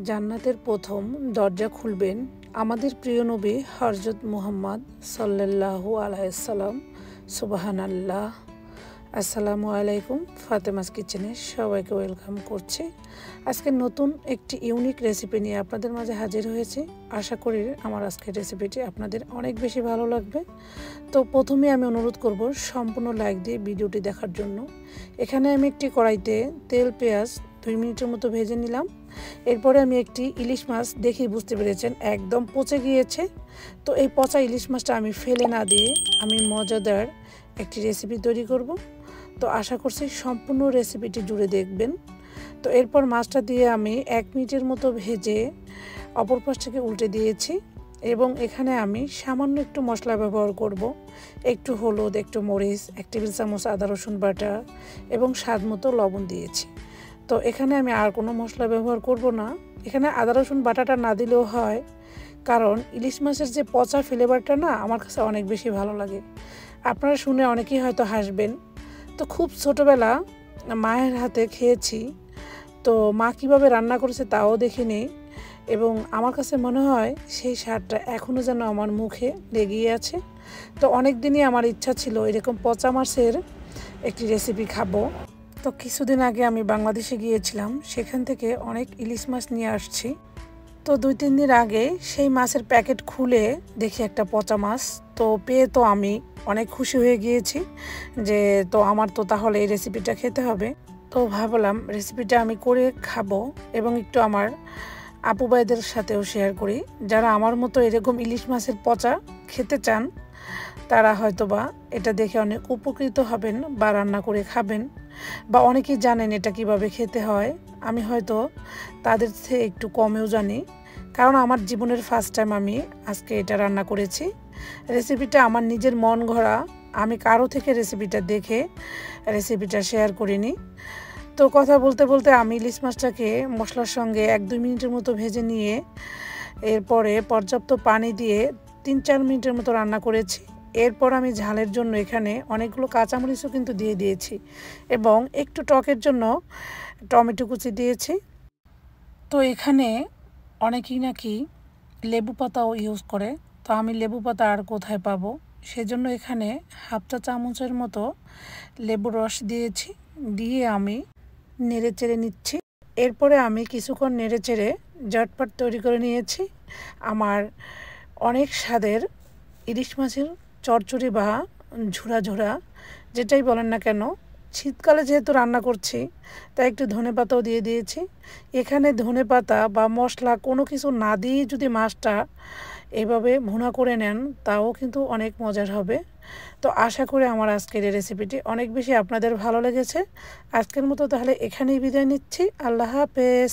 জান্নাতের প্রথম দরজা খুলবেন আমাদের প্রিয় নবী হযরত মুহাম্মদ সাল্লাল্লাহু আলাইহি সাল্লাম। সুবহানাল্লাহ। আসসালামু আলাইকুম। ফাতেমাস কিচেনে সবাইকে ওয়েলকাম করছি। আজকে নতুন একটি ইউনিক রেসিপি নিয়ে আপনাদের মাঝে হাজির হয়েছি। আশা করি আমার আজকের রেসিপিটি আপনাদের অনেক বেশি ভালো লাগবে। তো প্রথমে আমি অনুরোধ করব সম্পূর্ণ লাইক দিয়ে ভিডিওটি দেখার জন্য। এখানে আমি একটি কড়াইতে তেল পেঁয়াজ 2 মিনিটের মতো ভেজে নিলাম। এরপরে আমি একটি ইলিশ মাছ দেখেই বুঝতে পেরেছেন একদম পচে গিয়েছে। তো এই পচা ইলিশ মাছটা আমি ফেলে না দিয়ে আমি মজাদার একটি রেসিপি তৈরি করব। তো আশা করছি সম্পূর্ণ রেসিপিটি জুড়ে দেখবেন। তো এরপর মাছটা দিয়ে আমি 1 মিনিটের মতো ভেজে অপর পাশ থেকে উল্টে দিয়েছি এবং এখানে আমি সামান্য একটু মশলা ব্যবহার করব। একটু হলুদ, একটু মরিচ, 1 টেবিল চামচ আদা রসুন বাটা এবং স্বাদ মতো লবণ দিয়েছি। তো এখানে আমি আর কোনো মশলা ব্যবহার করব না। এখানে আদা রসুন বাটাটা না দিলেও হয়, কারণ ইলিশ মাছের যে পচা ফ্লেভারটা না আমার কাছে অনেক বেশি ভালো লাগে। আপনারা শুনে অনেকেই হয়তো হাসবেন। তো খুব ছোটোবেলা মায়ের হাতে খেয়েছি, তো মা কীভাবে রান্না করেছে তাও দেখিনি এবং আমার কাছে মনে হয় সেই স্বাদটা এখনও যেন আমার মুখে লেগেই আছে। তো অনেক দিনই আমার ইচ্ছা ছিল এরকম পচা মাছের একটি রেসিপি খাবো। তো কিছুদিন আগে আমি বাংলাদেশে গিয়েছিলাম, সেখান থেকে অনেক ইলিশ মাছ নিয়ে আসছি। তো 2-3 দিন আগে সেই মাছের প্যাকেট খুলে দেখি একটা পচা মাছ। তো পেয়ে তো আমি অনেক খুশি হয়ে গিয়েছি যে তো আমার তো তাহলে এই রেসিপিটা খেতে হবে। তো ভাবলাম রেসিপিটা আমি করে খাবো এবং একটু আমার আপু ভাইদের সাথেও শেয়ার করি, যারা আমার মতো এরকম ইলিশ মাছের পচা খেতে চান। তারা হয়তোবা এটা দেখে অনেক উপকৃত হবেন বা রান্না করে খাবেন, বা অনেকেই জানেন এটা কিভাবে খেতে হয়। আমি হয়তো তাদের থেকে একটু কমেও জানি, কারণ আমার জীবনের ফার্স্ট টাইম আমি আজকে এটা রান্না করেছি। রেসিপিটা আমার নিজের মন গড়া, আমি কারো থেকে রেসিপিটা দেখে রেসিপিটা শেয়ার করিনি। তো কথা বলতে বলতে আমি ইলিশ মাছটাকে মশলার সঙ্গে 1-2 মিনিটের মতো ভেজে নিয়ে এরপরে পর্যাপ্ত পানি দিয়ে 3-4 মিনিটের মতো রান্না করেছি। এরপর আমি ঝালের জন্য এখানে অনেকগুলো কাঁচামরিচও কিন্তু দিয়ে দিয়েছি এবং একটু টকের জন্য টমেটো কুচি দিয়েছি। তো এখানে অনেকেই নাকি লেবু পাতাও ইউজ করে, তো আমি লেবু পাতা আর কোথায় পাবো, সেজন্য এখানে 1/2 চা চামচের মতো লেবুর রস দিয়েছি। দিয়ে আমি নেড়ে চেড়ে নিচ্ছি। এরপরে আমি কিছুক্ষণ নেড়ে চেড়ে জটপট তৈরি করে নিয়েছি আমার অনেক স্বাদের ইলিশ মাছের চচ্চড়ি বা ঝুরা ঝুরা, যেটাই বলেন না কেন। শীতকালে যেহেতু রান্না করছি তাই একটু ধনেপাতাও দিয়ে দিয়েছি। এখানে ধনেপাতা বা মশলা কোনো কিছু না দিয়েই যদি মাছটা এভাবে ভুনা করে নেন তাও কিন্তু অনেক মজার হবে। তো আশা করি আমার আজকের এই রেসিপিটি অনেক বেশি আপনাদের ভালো লেগেছে। আজকের মতো তাহলে এখানেই বিদায় নিচ্ছি। আল্লাহ হাফেজ।